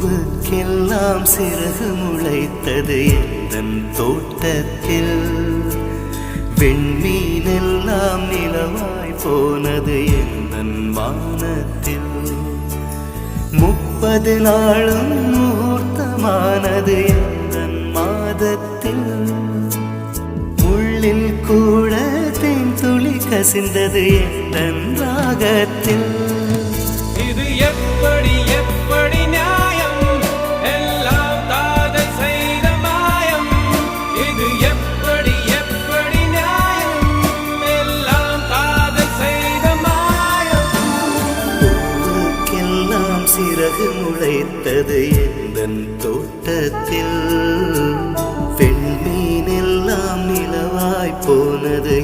பூவுக்கெல்லாம் சிறகு முளைத்தது எந்தன் தோட்டத்தில். வெண்மீனெல்லாம் நிலவாய் போனது எந்தன் வானத்தில். 30 நாளும் முகூர்த்தமானது எந்தன் மாதத்தில். முள்ளில் கூட தேன் துளி கசிந்தது எந்தன் ராகத்தில். இது எப்படி எப்படி நியாயம்? எல்லாம் காதல் செய்த மாயம். இது எப்படி எப்படி நியாயம்? எல்லாம் காதல் செய்த மாயம். பூவுக்கெல்லாம் சிறகு முளைத்தது எந்தன் தோட்டத்தில். வெண்மீனெல்லாம் நிலவாய் போனது